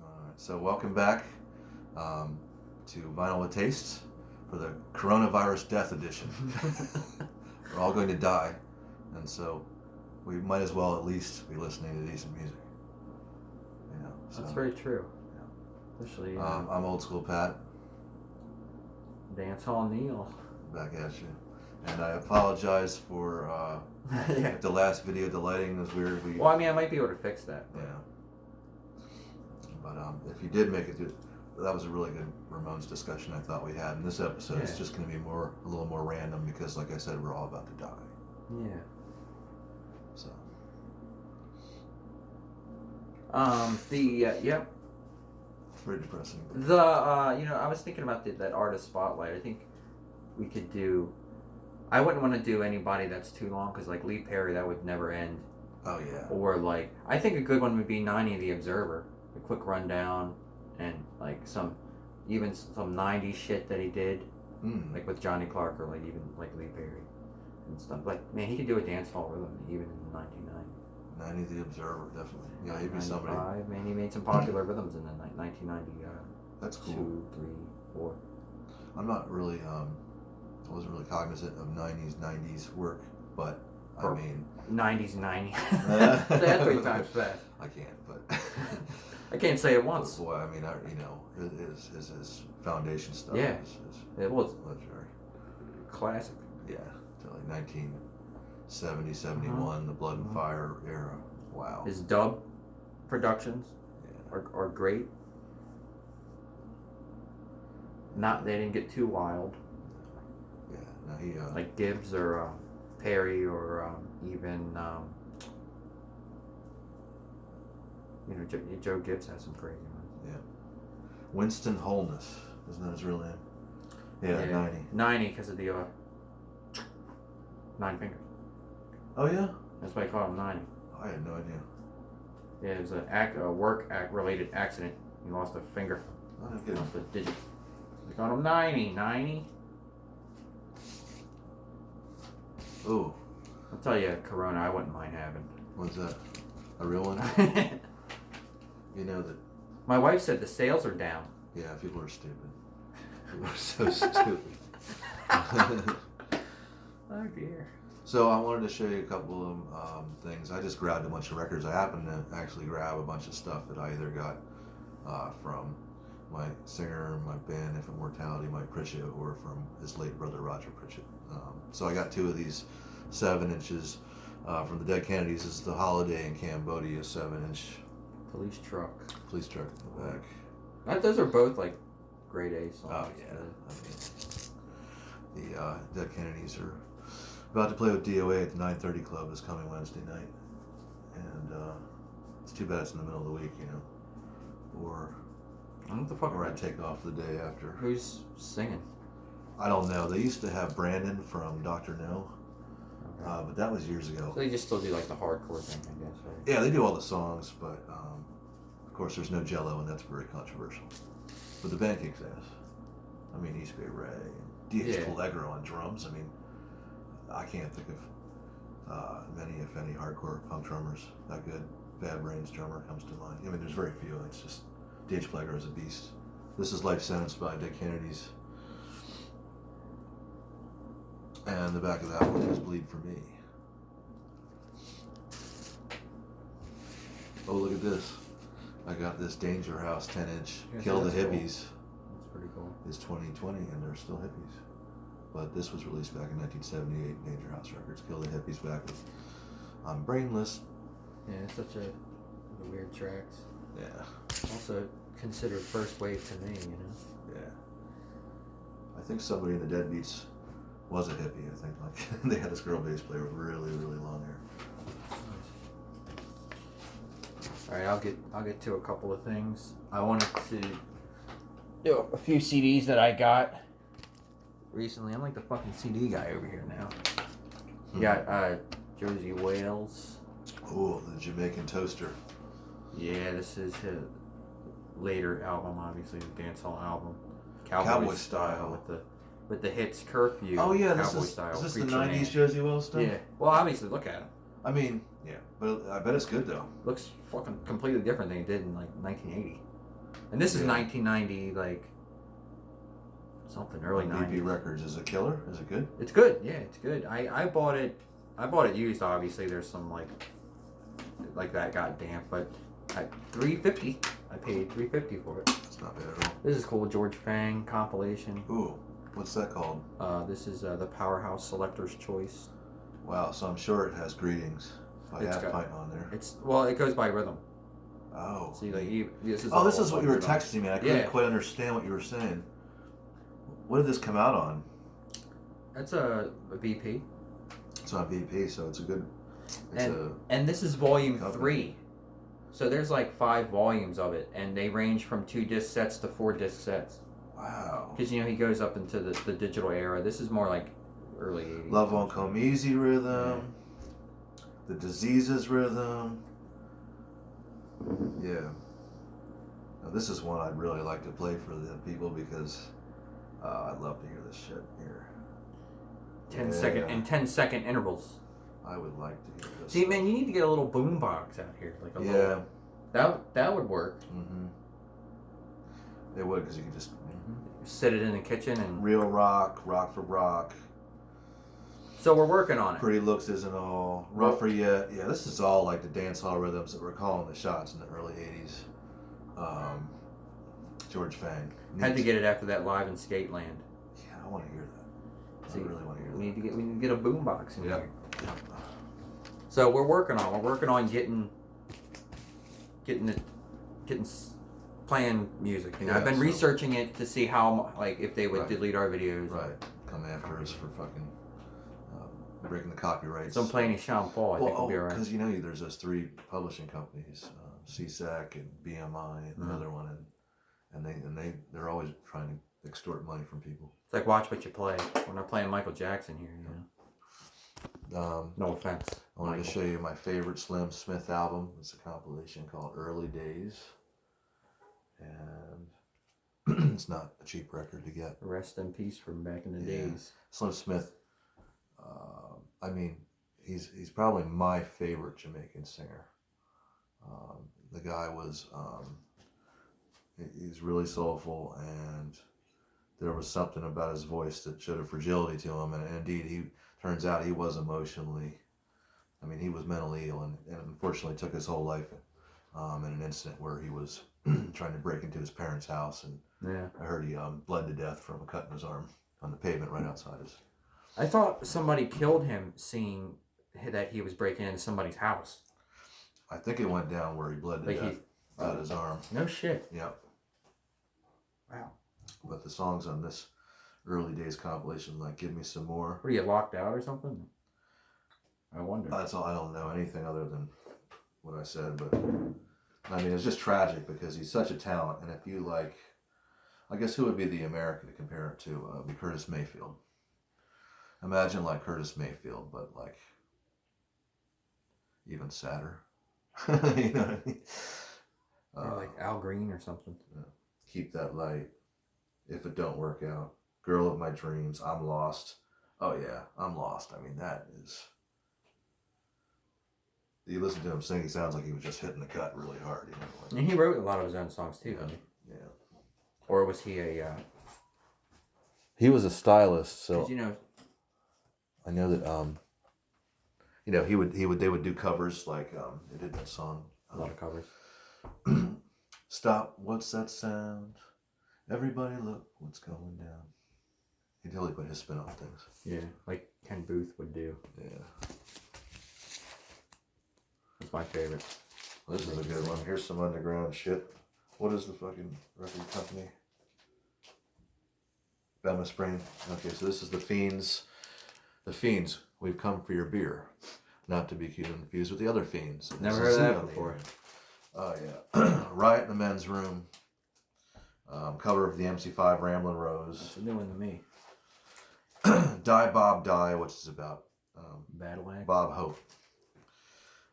Alright, so welcome back to Vinyl with Tastes for the Coronavirus Death Edition. We're all going to die, and so we might as well at least be listening to decent music. You know, so, That's very true. Yeah. Especially I'm Oldskool Pat. Dancehall Neil. Back at you. And I apologize for if the last video, the lighting was weird. Well, I mean, I might be able to fix that. Yeah. But if you did make it to, that was a really good Ramones discussion I thought we had. In this episode, it's just going to be a little more random because, like I said, we're all about to die. Yeah. So. Yep. Very depressing. I was thinking about that artist spotlight. I think we could do. I wouldn't want to do anybody that's too long because, like Lee Perry, that would never end. Oh yeah. Or I think a good one would be 90 The Observer. A quick rundown and like some 90s shit that he did, like with Johnny Clark or even Lee Perry and stuff. Like, man, he could do a dancehall rhythm even in 1990. 90 The Observer, definitely. Yeah, he'd be somebody. Man, he made some popular rhythms in the 1990. That's cool. 2, 3, 4. I'm not really. I wasn't really cognizant of 90s work, but I mean. 90s 90. Say that 3 times fast. I can't, but. I can't say it once. Boy, I mean, his foundation stuff. Yeah, it was legendary. Classic. Yeah, like 1970, 71, the Blood and Fire era. Wow. His dub productions are great. They didn't get too wild. Yeah, no, he like Gibbs or Perry or even. Joe Gibbs has some crazy ones. Yeah. Winston Holness. Isn't that his real name? Yeah, 90. 90 because of the 9 fingers. Oh, yeah? That's why I call him 90. I had no idea. Yeah, it was a work-related accident. He lost a finger. Oh, no kidding. Lost a digit. They called him 90. Ooh. I'll tell you, Corona, I wouldn't mind having. What's that? A real one? You know that. My wife said the sales are down. Yeah, people are stupid. People are so stupid. Oh dear. So I wanted to show you a couple of things. I just grabbed a bunch of records. I happened to actually grab a bunch of stuff that I either got from my singer, my band, Infant Mortality, Mike Pritchett, or from his late brother Roger Pritchett. So I got 2 of these 7 inches from the Dead Kennedys. This is the Holiday in Cambodia 7-inch. Police truck in the back. Those are both like grade A songs. Oh yeah. I mean, the Dead Kennedys are about to play with DOA at the 930 Club this coming Wednesday night, and it's too bad it's in the middle of the week, or what the fuck? Or I take off the day after. Who's singing? I don't know. They used to have Brandon from Dr. No. Okay. But that was years ago. So they just still do like the hardcore thing, I guess, right? Yeah, they do all the songs, but of course there's no Jello, and that's very controversial. But the band kicks ass. I mean, East Bay Ray, and D.H. Pellegro on drums. I mean, I can't think of many, if any, hardcore punk drummers that good. Bad Brains drummer comes to mind. I mean, there's very few. It's just D.H. Pellegro is a beast. This is Life Sentence by Dead Kennedys. And the back of that one is Bleed For Me. Oh, look at this. I got this Danger House 10-inch Kill the Hippies. Cool. That's pretty cool. It's 2020 and they're still hippies. But this was released back in 1978, Danger House Records. Kill the Hippies back with I'm Brainless. Yeah, it's such a weird tracks. Yeah. Also considered first wave to me, Yeah. I think somebody in the Deadbeats was a hippie. I think they had this girl bass player with really, really long hair. All right, I'll get to a couple of things. I wanted to do a few CDs that I got recently. I'm like the fucking CD guy over here now. You got Josie Wales. Oh, the Jamaican Toaster. Yeah, this is his later album, obviously the dancehall album. Cowboy Style with the hits Curfew. Oh yeah, Cowboy is Style. this the 90s Josie Wales stuff? Yeah. Well, obviously, look at him. I mean, yeah, but I bet it's good though. Looks fucking completely different than he did in like 1980. And this is 1990, like something early 90s. BP Records is a killer. Is it good? It's good. Yeah, it's good. I bought it. I bought it used. Obviously, there's some like that got damp, but at $3.50, I paid $3.50 for it. It's not bad at all. This is cool. George Fang compilation. Ooh, what's that called? This is the Powerhouse Selector's Choice. Wow, so I'm sure it has Greetings by Half Pint on there. It goes by rhythm. Oh. See, like this is. This is what you were texting me. I couldn't quite understand what you were saying. What did this come out on? That's a BP. It's on BP, so it's a good. And this is volume 3. So there's like 5 volumes of it, and they range from 2 disc sets to 4 disc sets. Wow. Because he goes up into the digital era. This is more like early 80s. Love Won't Come Easy rhythm. Yeah. The Diseases rhythm. Yeah. Now this is one I'd really like to play for the people because I'd love to hear this shit here. 10-second intervals. I would like to hear this. See, man, you need to get a little boom box out here, like a little. That would work. Mm-hmm. It would, because you could just sit it in the kitchen and real rock for rock. So we're working on it. Pretty Looks Isn't All. Rougher Yet. Yeah, this is all like the dancehall rhythms that were calling the shots in the early '80s. George Fang. Had to get it after that live in Skateland. Yeah, I want to hear that. I really want to hear that. We need to get a boom box in here. So we're working on getting playing music. You know, I've been researching it to see how, like, if they would delete our videos. Right. Come after us for fucking breaking the copyrights. Don't play any Sean Paul. I think we'll be alright. Because there's those 3 publishing companies, CSAC and BMI and the other one, and they're always trying to extort money from people. It's like Watch What You Play. We're not playing Michael Jackson here, you know. No offense. I wanted to show you my favorite Slim Smith album. It's a compilation called Early Days. And it's not a cheap record to get. Rest in peace from back in the days. Slim Smith, I mean, he's probably my favorite Jamaican singer. The guy was, he's really soulful, and there was something about his voice that showed a fragility to him, and indeed, turns out he was emotionally, he was mentally ill, and unfortunately took his whole life in an incident where he was trying to break into his parents' house, and I heard he bled to death from a cut in his arm on the pavement right outside his. I thought somebody killed him seeing that he was breaking into somebody's house. I think it went down where he bled to death out his arm. No shit. Yep. Wow. But the songs on this Early Days compilation, like Give Me Some More. Were you locked out or something? I wonder. That's all. I don't know anything other than what I said, but it's just tragic because he's such a talent, and if you like, I guess who would be the American to compare it to? Would be Curtis Mayfield. Imagine like Curtis Mayfield, but like even sadder. You know what I mean? Like Al Green or something. Keep That Light. If It Don't Work Out. Girl of My Dreams. I'm Lost. Oh yeah, I'm Lost. That is. You listen to him sing, he sounds like he was just hitting the cut really hard. And he wrote a lot of his own songs too, didn't he? Yeah. Or was he a? He was a stylist, so. I know that they would do covers like they did that song. A lot of covers. Stop! What's that sound? Everybody look what's going down. He'd totally put his spin on things. Yeah, like Ken Booth would do. Yeah. That's my favorite. Well, this is a good one. Here's some underground shit. What is the fucking record company? Bama Spring. Okay, so this is The Fiends. The Fiends, we've come for your beer. Not to be confused with the other Fiends. Never heard of that before. Oh, yeah. Riot in the Men's Room. Cover of the MC5 Ramblin' Rose. That's a new one to me. Die Bob Die, which is about Battle Act. Bob Hope.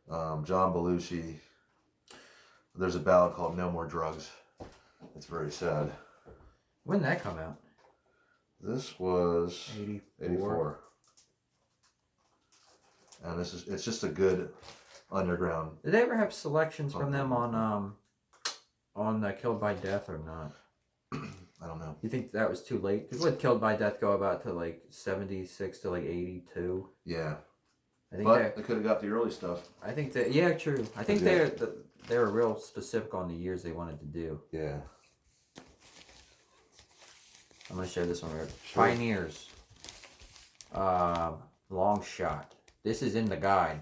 John Belushi. There's a ballad called No More Drugs. It's very sad. When did that come out? This was 84. And it's just a good underground. Did they ever have selections from them on on Killed by Death or not? I don't know. You think that was too late? Because what Killed by Death go about to like 76 to like 82? Yeah. I think But they could have got the early stuff. I think that, yeah, true. I think they were real specific on the years they wanted to do. Yeah. I'm going to share this one right. Sure. Pioneers. Long Shot. This is in the guide.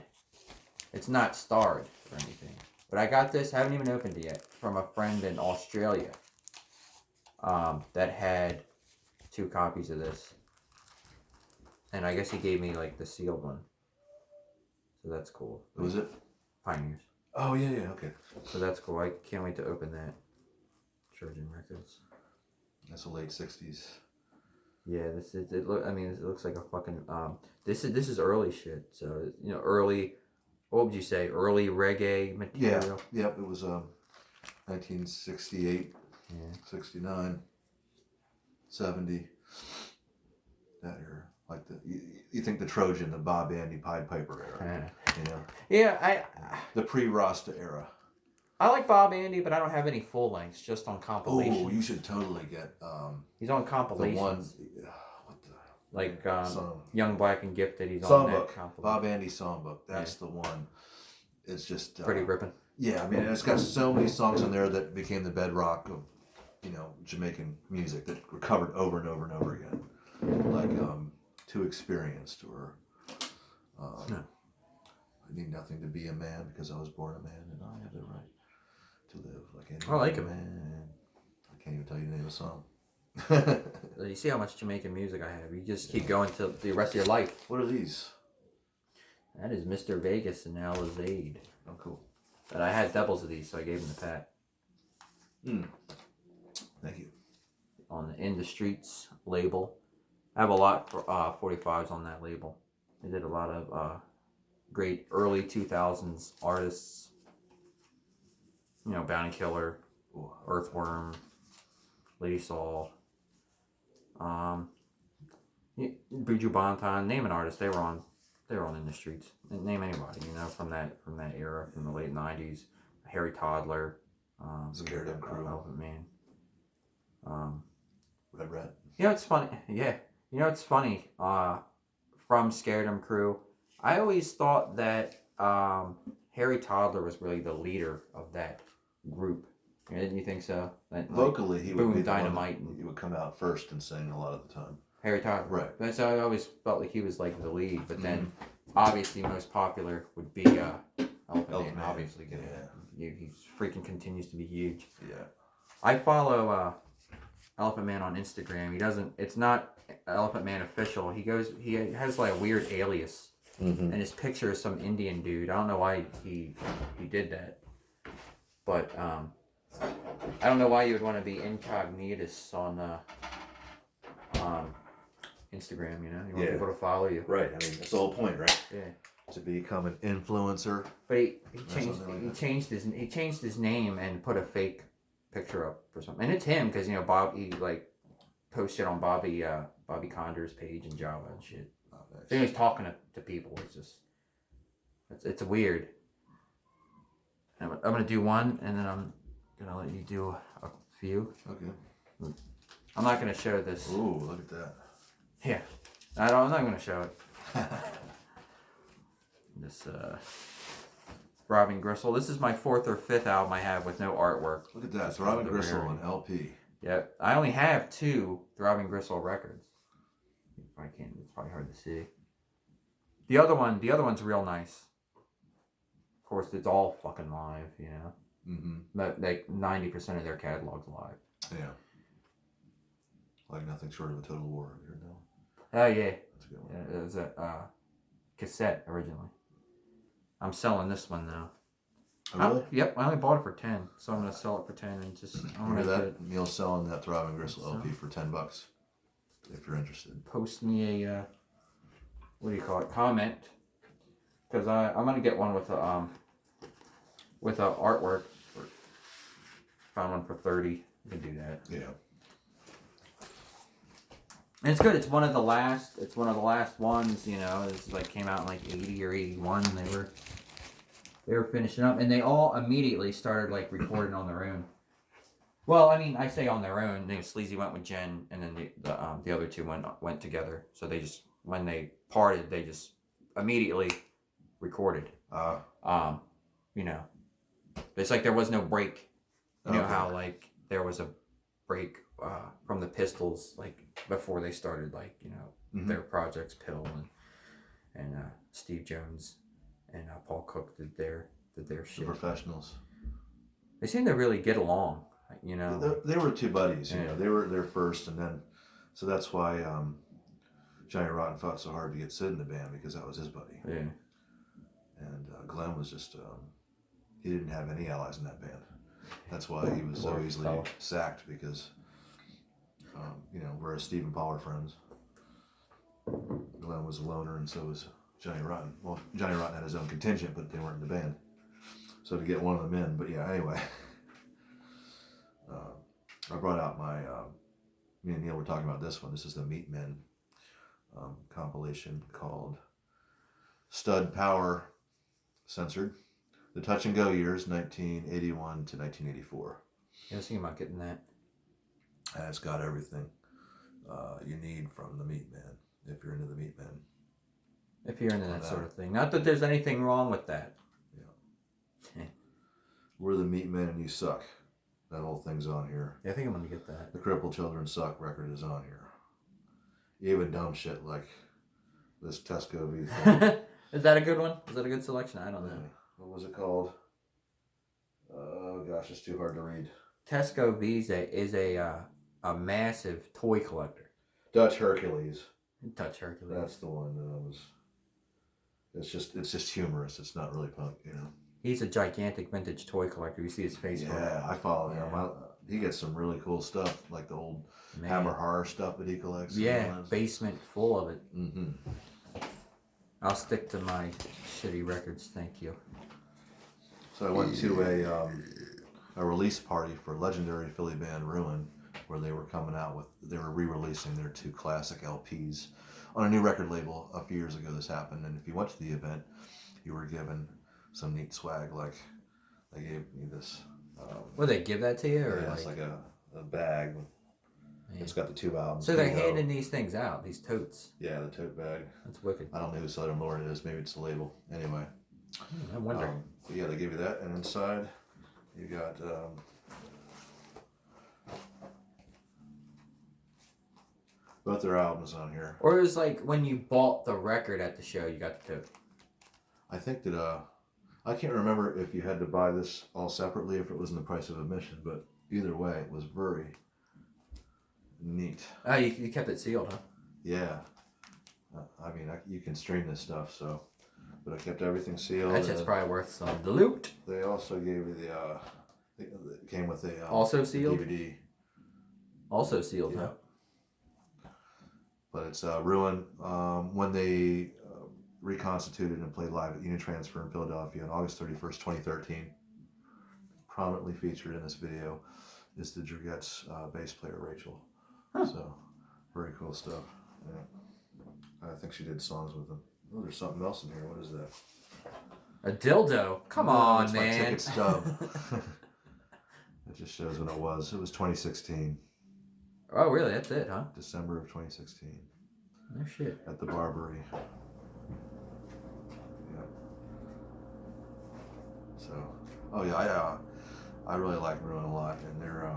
It's not starred or anything. But I got this, haven't even opened it yet, from a friend in Australia that had 2 copies of this. And I guess he gave me like the sealed one. So that's cool. What was it? Pioneers. Oh, yeah, okay. So that's cool. I can't wait to open that. Trojan Records. That's the late 60s. Yeah, it looks like a fucking this is early shit. So, you know, early, what would you say? Early reggae material. Yeah. Yep, it was 1968, 69, 70. That era. Like you think the Trojan, the Bob Andy Pied Piper era, you know? Yeah, the pre-Rasta era. I like Bob Andy, but I don't have any full lengths, just on compilations. Oh, you should totally get. He's on compilations. The one, like song. Young Black and Gifted. He's Songbook. on that compilation. Bob Andy Songbook. That's the one. It's just pretty ripping. Yeah, I mean, it's got so many songs in there that became the bedrock of, you know, Jamaican music that were covered over and over and over again, like Too Experienced or I Need Nothing to Be a Man Because I Was Born a Man and I Have the Right to Live Like Any I like Other him. Man. I can't even tell you the name of the song. You see how much Jamaican music I have. You just keep going to the rest of your life. What are these? That is Mr. Vegas and Alizade. Oh, cool. But I had doubles of these, so I gave him the pat. Thank you. On the In the Streets label. I have a lot for 45s on that label. They did a lot of great early 2000s artists. You know, Bounty Killer, Earthworm, Lady Saul, Buju Banton, name an artist, they were on In the Streets. Name anybody, you know, from that era, from the late 90s. Harry Toddler, Scared Him Crew. Elephant Man. Red Rat. You know, it's funny. Yeah. You know, it's funny. From Scared Him Crew, I always thought that Harry Toddler was really the leader of that group. Didn't you think so? That, Vocally, he would be Dynamite. He would come out first and sing a lot of the time. Harry Toddler. Right. That's how I always felt like he was like the lead. But then, obviously, most popular would be Elephant Man. Obviously, he freaking continues to be huge. Yeah. I follow Elephant Man on Instagram. He doesn't. It's not Elephant Man official. He has like a weird alias, and his picture is some Indian dude. I don't know why he did that, but I don't know why you would want to be incognitus on Instagram. You know, you want people to follow you. Right. I mean, that's the whole point, right? Yeah. To become an influencer. But he changed his name and put a fake picture up for something, and it's him because, you know, he like posted on Bobby Conder's page in Java and shit. Oh, nice. So he's talking to people. It's just it's weird. I'm gonna do one, and then I'm gonna let you do a few. Okay. I'm not gonna show this. Ooh, look at that. Yeah, I'm not gonna show it. This Robin Gristle. This is my 4th or 5th album I have with no artwork. Look at that. It's Robin Gristle on LP. Yeah, I only have 2 Robin Gristle records. I can't. It's probably hard to see. The other one's real nice. Of course, it's all fucking live, you know. But like 90% of their catalog's live. Yeah. Like Nothing Short of a Total War. Have you heard that one? Oh yeah. That's a good one. Yeah, it was a cassette originally. I'm selling this one now. Oh, really? Yep, I only bought it for 10, so I'm gonna sell it for 10 and just. I'm Hear gonna that? Neil's selling that Robin Gristle LP for $10. If you're interested. Post me a what do you call it? Comment, because I'm gonna get one with a artwork. Found one for 30. You can do that. Yeah. And it's good. It's one of the last ones. You know, it's like came out in like 80 or 81. And they were finishing up, and they all immediately started like recording on their own. Well, I mean, I say on their own. Sleazy went with Jen, and then the other two went together. So they just, when they parted, they just immediately recorded. You know, it's like there was no break. You know how like there was a break from the Pistols like before they started like their projects, Pill and Steve Jones and Paul Cook did their shit. The Professionals. They seem to really get along. You know, they were two buddies. You know, they were there first, and then so that's why Johnny Rotten fought so hard to get Sid in the band because that was his buddy. Yeah. And Glenn was just he didn't have any allies in that band. That's why he was so easily sacked because whereas Steve and Paul were friends, Glenn was a loner, and so was Johnny Rotten. Well, Johnny Rotten had his own contingent, but they weren't in the band. So to get one of them in, but yeah, anyway. I brought out my, me and Neil were talking about this one. This is the Meat Men compilation called Stud Power Censored. The Touch and Go years, 1981 to 1984. Yeah, I was thinking about getting that. And it's got everything you need from the Meat Men, if you're into the Meat Men. If you're into that sort of thing. Not that there's anything wrong with that. Yeah. We're the Meat Men and You Suck. That whole thing's on here. Yeah, I think I'm going to get that. The Crippled Children Suck record is on here. Even dumb shit like this Tesco V thing. Is that a good one? Is that a good selection? I don't know. What was it called? Oh gosh, it's too hard to read. Tesco Visa is a massive toy collector. Dutch Hercules. Dutch Hercules. That's the one that I was. It's just humorous. It's not really punk, you know. He's a gigantic vintage toy collector. You see his Facebook. Yeah, I follow him. He gets some really cool stuff, like the old Hammer horror stuff that he collects. Yeah, basement full of it. Mm-hmm. I'll stick to my shitty records, thank you. So I went to a release party for legendary Philly band Ruin, where they were re-releasing their two classic LPs on a new record label a few years ago. This happened, and if you went to the event, you were given some neat swag, like they gave me this. Will they give that to you, or yeah, it's like a bag. Yeah. It's got the two albums. So they're handing these things out, these totes. Yeah, the tote bag. That's wicked. I don't know who Southern Lord it is. Maybe it's the label. Anyway. I wonder. But yeah, they give you that, and inside you got both their albums on here. Or it was like when you bought the record at the show, you got the tote. I think that I can't remember if you had to buy this all separately, if it was in the price of admission, but either way, it was very neat. Oh, you kept it sealed, huh? Yeah. I mean, you can stream this stuff, so, but I kept everything sealed. That's just probably worth some loot. They also gave you it came with a also sealed DVD. Also sealed, yeah. Huh? But it's Ruin. When they reconstituted and played live at Union Transfer in Philadelphia on August 31st, 2013. Prominently featured in this video is the Drugettes bass player, Rachel. Huh. So, very cool stuff. Yeah. I think she did songs with them. Oh, there's something else in here. What is that? A dildo? Come on, man. My ticket stub. It just shows when it was. It was 2016. Oh, really? That's it, huh? December of 2016. No shit. At the Barbary. Yeah. So, oh yeah, I really like Ruin a lot, and they're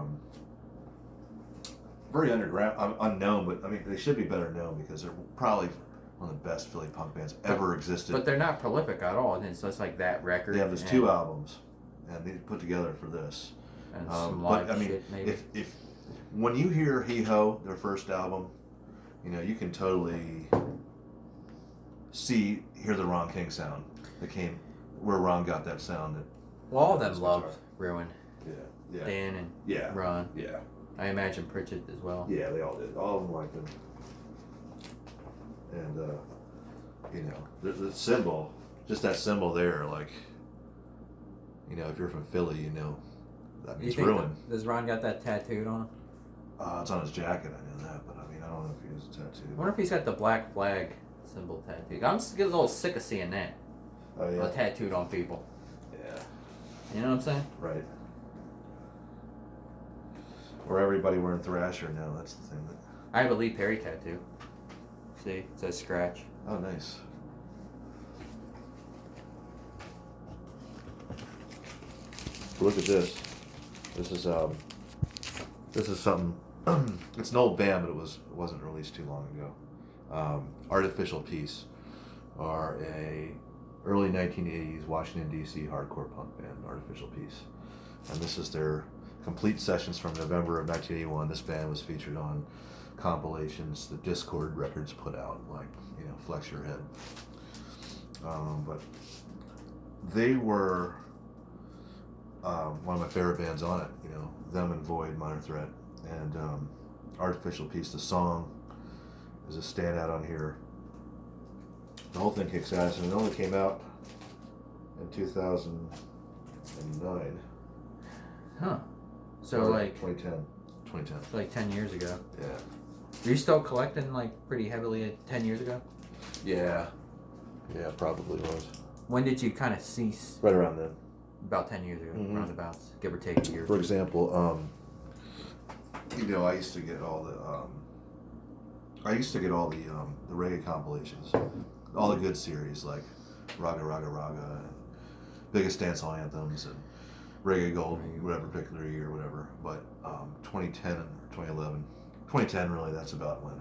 very underground, unknown, but I mean they should be better known because they're probably one of the best Philly punk bands ever existed. But they're not prolific at all, and it's just like that record. Yeah, there's two albums, and they put together for this. And some live shit, maybe. If when you hear Hee Ho, their first album, you know you can totally hear the Ron King sound that came where Ron got that sound. Well, all of them loved Ruin. Yeah. Dan and Ron. Yeah. I imagine Pritchett as well. Yeah, they all did. All of them liked them. And, you know, the symbol, just that symbol there, like, you know, if you're from Philly, you know, that means Ruin. Does Ron got that tattooed on him? It's on his jacket, I know that, but I mean, I don't know if he has a tattoo. I wonder if he's got the black flag symbol tattooed. I'm just getting a little sick of seeing that. Oh, yeah? Tattooed on people. Yeah. You know what I'm saying? Right. Or everybody wearing Thrasher now. That's the thing. I have a Lee Perry tattoo. See, it says scratch. Oh, nice. Look at this. This is something. It's an old band, but it wasn't released too long ago. Artificial Peace are a early 1980s Washington D.C. hardcore punk band. Artificial Peace, and this is their complete sessions from November of 1981. This band was featured on compilations that Discord Records put out, like Flex Your Head. But they were one of my favorite bands on it. Them and Void, Minor Threat, and Artificial Peace. The song is a standout on here. The whole thing kicks ass, and it only came out in 2009. Huh. So like 2010. 2010. Like 10 years ago. Yeah. Were you still collecting like pretty heavily 10 years ago? Yeah. Yeah, probably was. When did you kind of cease? Right around then. About 10 years ago, Mm-hmm. roundabouts, give or take a year. For example, I used to get all the the reggae compilations, all the good series like Raga Raga Raga, and biggest dancehall anthems, and Reggae Gold, whatever particular year, whatever. But 2010 or 2011, 2010 really, that's about when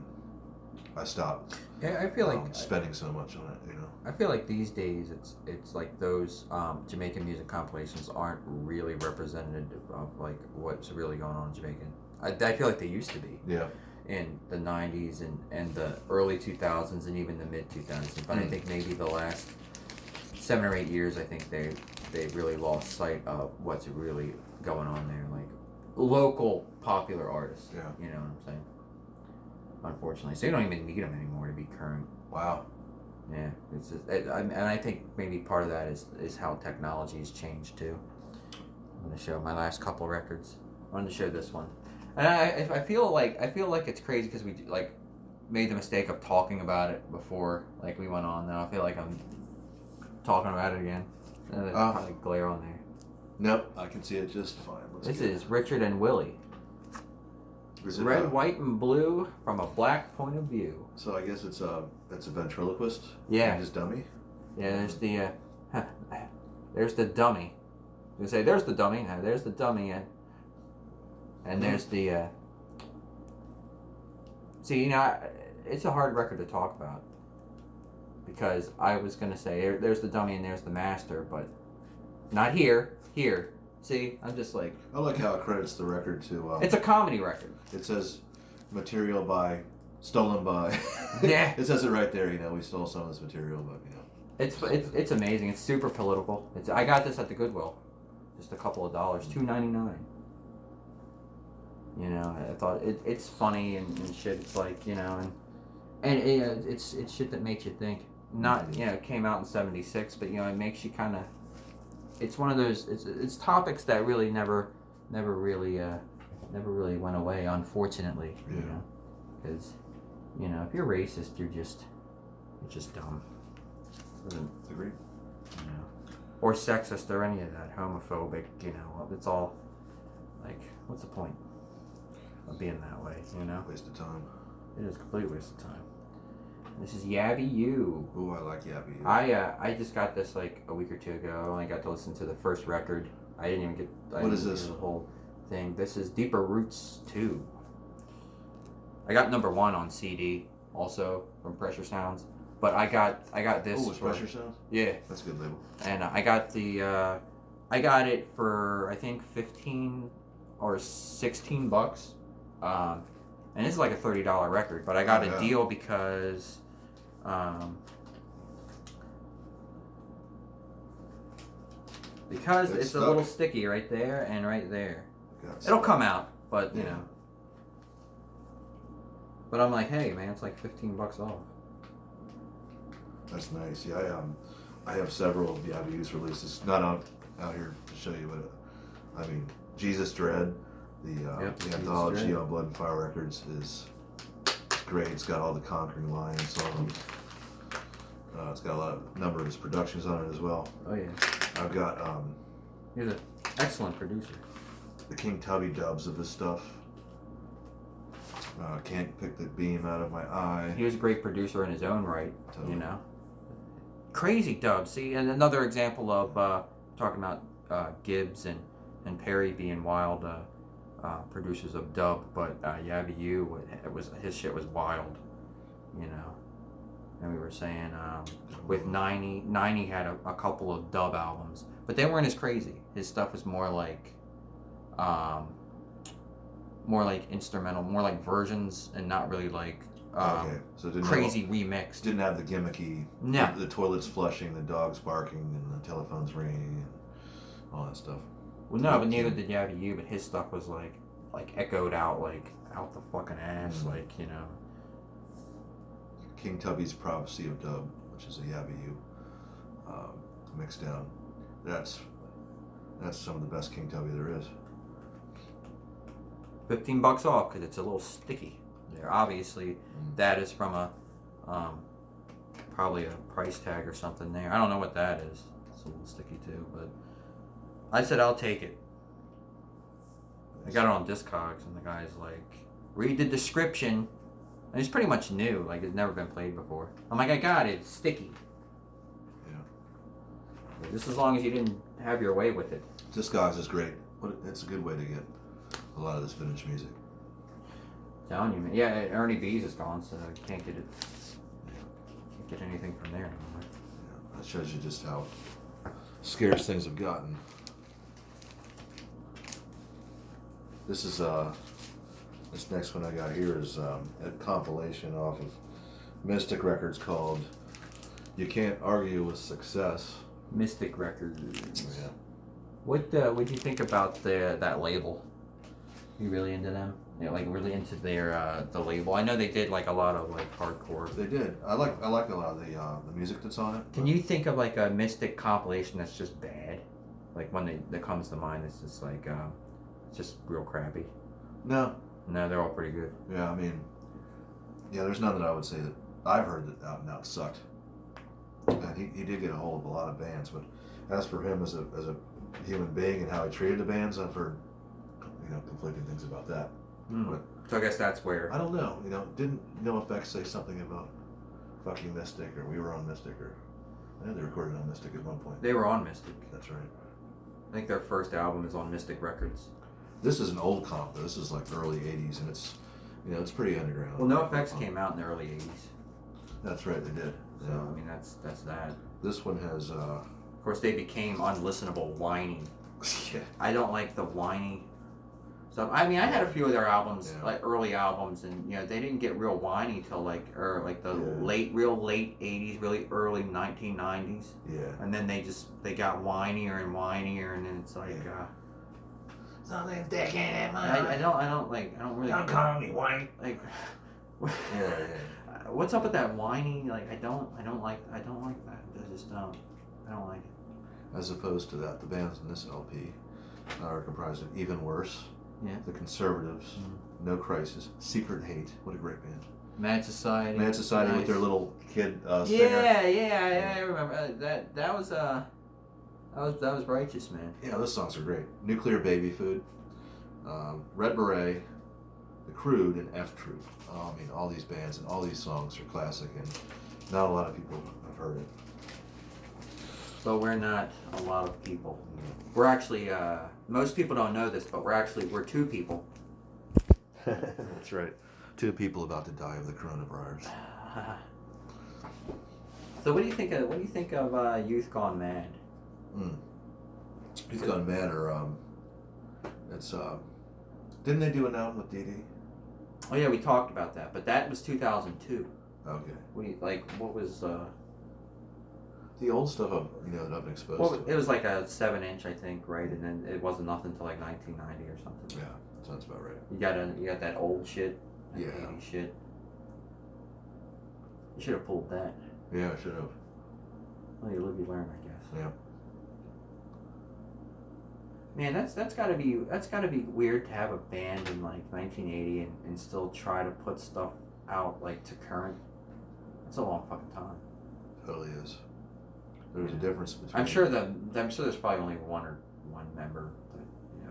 I stopped. Yeah, I feel like spending so much on it, I feel like these days it's like those Jamaican music compilations aren't really representative of like what's really going on in Jamaican. I feel like they used to be. Yeah. In the 90s and the early 2000s and even the mid 2000s. But I think maybe the last 7 or 8 years, I think they really lost sight of what's really going on there. Like local popular artists. Yeah. You know what I'm saying? Unfortunately. So you don't even need them anymore to be current. Wow. Yeah. It's just, and I think maybe part of that is how technology has changed too. I'm going to show my last couple records. I wanted to show this one. And I feel like it's crazy because we like made the mistake of talking about it before like we went on. Now I feel like I'm talking about it again. Like glare on there. Nope, I can see it just fine. This is Richard and Willie. Is it Red, white, and blue from a black point of view. So I guess it's a ventriloquist. Yeah. His dummy. Yeah. There's the dummy. You say there's the dummy. There's the dummy. And there's the, see, it's a hard record to talk about because I was going to say there's the dummy and there's the master, but not here. Here. See, I'm just like... I like how it credits the record to... it's a comedy record. It says material stolen by... Yeah. It says it right there, we stole some of this material, but, It's amazing. It's super political. I got this at the Goodwill. Just a couple of dollars. $2.99. I thought it's funny and shit. It's like, and it's shit that makes you think. Not, it came out in 76, but, it makes you kind of, it's one of those, it's topics that really never really went away, unfortunately, because, if you're racist, you're just dumb. Agreed. Or sexist or any of that, homophobic, it's all, like, what's the point? Of being that way, Waste of time. It is a complete waste of time. This is Yabby You. Ooh, I like Yabby You. I just got this like a week or two ago. I only got to listen to the first record. I didn't even get. What is this? The whole thing. This is Deeper Roots 2. I got number 1 on CD, also from Pressure Sounds. But I got this. Oh, it's Pressure Sounds? Yeah. That's a good label. And I got I got it for I think 15 or 16 bucks. And this is like a $30 record, but I got a deal because it's a little sticky right there and right there. It'll come out, but But I'm like, hey man, it's like 15 bucks off. That's nice. Yeah, I have several of the Yabby releases. Not out here to show you, but Jesus Dread. The anthology on Blood and Fire Records is great. It's got all the Conquering Lion songs. It's got a number of his productions on it as well. Oh yeah. I've got He's an excellent producer. the King Tubby dubs of his stuff. Can't pick the beam out of my eye. He was a great producer in his own right, Totally. you know. Crazy dub. See, and another example of talking about Gibbs and Perry being wild producers of dub, but Yabby U, his shit was wild, you know. And we were saying with 90 had a couple of dub albums, but they weren't as crazy. His stuff was more like instrumental, more like versions, and not really like so it didn't crazy remixed. Didn't have the gimmicky. No. The toilet's flushing, the dog's barking, and the telephone's ringing, and all that stuff. Well, no, but neither did Yabby U. But his stuff was like echoed out out the fucking ass, you know. King Tubby's Prophecy of Dub, which is a Yabby U mixed down. That's some of the best King Tubby there is. $15 off because it's a little sticky. There, obviously, that is from a probably a price tag or something there. I don't know what that is. It's a little sticky too, but I said I'll take it. I got it on Discogs, and the guy's like, read the description. And it's pretty much new, like it's never been played before. I'm like, I got it. It's sticky. Yeah. Just as long as you didn't have your way with it. Discogs is great. It's a good way to get a lot of this vintage music. Telling you, man. Yeah, Ernie B's is gone, so you can't get it. Can't get anything from there anymore. Yeah, that shows you just how scarce things have gotten. This is this next one I got here is a compilation off of Mystic Records called "You Can't Argue with Success." Mystic Records. Yeah. What would you think about that label? You really into them? Yeah, like really into their the label. I know they did like a lot of like hardcore. They did. I like a lot of the music that's on it. Can you think of like a Mystic compilation that's just bad? Like one that comes to mind that's just like it's just real crappy. No, they're all pretty good. Yeah, I mean, yeah, there's none that I would say that I've heard that out and out sucked. And he did get a hold of a lot of bands, but as for him as a human being and how he treated the bands, I've heard conflicting things about that. But so I guess that's where I don't know. Didn't No Effects say something about fucking Mystic, or we were on Mystic, or I know they recorded on Mystic at one point. they were on Mystic. That's right. I think their first album is on Mystic Records. This is an old comp, though. This is like early '80s, and it's it's pretty underground. Well, No Effects came out in the early '80s. That's right, they did. So I mean, that's that. This one has. Of course, they became unlistenable, whiny. Yeah. I don't like the whiny stuff. I mean, I had a few of their albums, like early albums, and they didn't get real whiny till like the late '80s, really early 1990s. Yeah. And then they got whinier and whinier, and then it's like. Something's taking it, I don't really. Don't call me white. Like. Yeah. What's up with that whiny? Like I don't like that. I just don't. I don't like it. As opposed to that, the bands in this LP are comprised of Even Worse, Yeah. The Conservatives, No Crisis, Secret Hate. What a great band. Mad Society. Mad Society with their little kid singer. Yeah, I remember that was righteous, man. Yeah, those songs are great. Nuclear Baby Food, Red Beret, The Crude, and F Troop. I mean, all these bands and all these songs are classic, and not a lot of people have heard it. But we're not a lot of people. We're actually, most people don't know this, but we're two people. That's right. Two people about to die of the coronavirus. So what do you think of Youth Gone Mad? Youth Gone Mad, or it's didn't they do an album with Dee Dee? Oh yeah, we talked about that, but that was 2002. Okay. What was the old stuff that I've been exposed to? It was like a 7-inch, I think, right? And then it wasn't nothing until like 1990 or something. Yeah, sounds about right. You got that old shit, that 80s shit. You should have pulled that. Yeah, I should have. Well, you live, you learn, I guess. Yeah. Man, that's gotta be weird to have a band in like 1980 and still try to put stuff out like to current. That's a long fucking time. Totally is. There's a difference between. I'm sure there's probably only one member,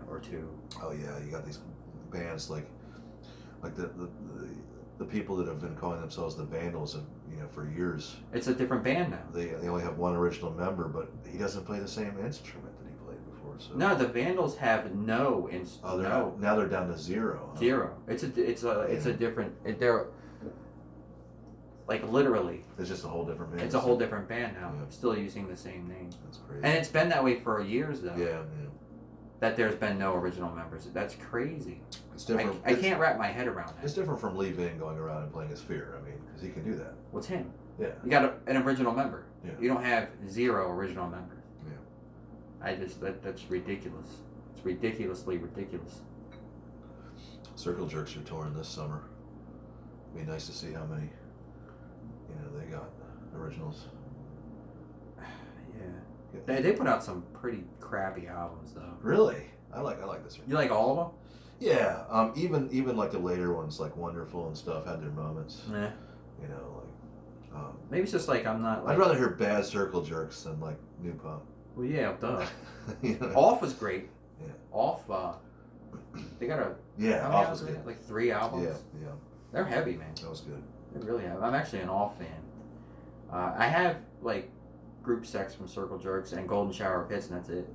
or two. Oh yeah, you got these bands like Like the people that have been calling themselves the Vandals, have, for years. It's a different band now. They only have one original member, but he doesn't play the same instrument that he played before. So No, the Vandals have no now they're down to zero. Huh? zero. It's a different. They're like literally. It's just a whole different band. It's a whole different band now. Yeah. Still using the same name. That's crazy. And it's been that way for years though. Yeah. That there's been no original members. That's crazy. It's different. I can't wrap my head around that. It's different from Lee Ving going around and playing as Fear. I mean, because he can do that. What's him? Yeah. You got an original member. Yeah. You don't have zero original members. Yeah. That's ridiculous. It's ridiculously ridiculous. Circle Jerks are touring this summer. Be nice to see how many, they got originals. Yeah. They put out some pretty crappy albums though. Really? I like this one. You like all of them? Yeah. Even like the later ones, like Wonderful and stuff, had their moments. Yeah. Maybe it's just like I'm not. Like, I'd rather hear bad Circle Jerks than like new pop. Well, yeah, duh. You know? Off was great. Yeah. Off. They got a. Yeah. How many Off albums was they good. got? Like 3 albums. Yeah. They're heavy, man. That was good. They really have. I'm actually an Off fan. I have like Group Sex from Circle Jerks and Golden Shower Pits, and that's it.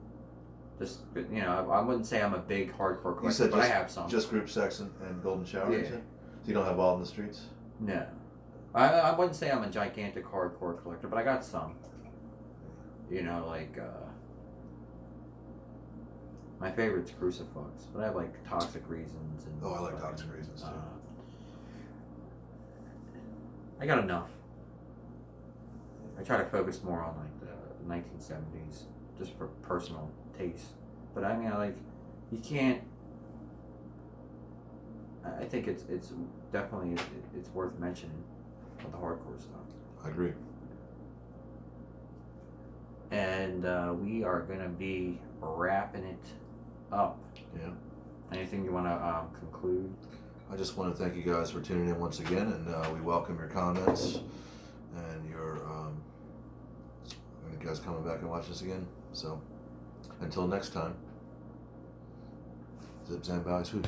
Just I wouldn't say I'm a big hardcore collector, but I have some. Just Group Sex and Golden Shower. Yeah. You said? So you don't have All in the Streets? No. I wouldn't say I'm a gigantic hardcore collector, but I got some. My favorite's Crucifix, but I have like Toxic Reasons and. Oh, I like Toxic Reasons too. I got enough. I try to focus more on like the 1970s, just for personal taste. But I mean, you can't. I think it's definitely it's worth mentioning with the hardcore stuff. I agree. And we are gonna be wrapping it up. Yeah. Anything you want to conclude? I just want to thank you guys for tuning in once again, and we welcome your comments and your you guys coming back and watch us again. So until next time, zip zam bow swoosh.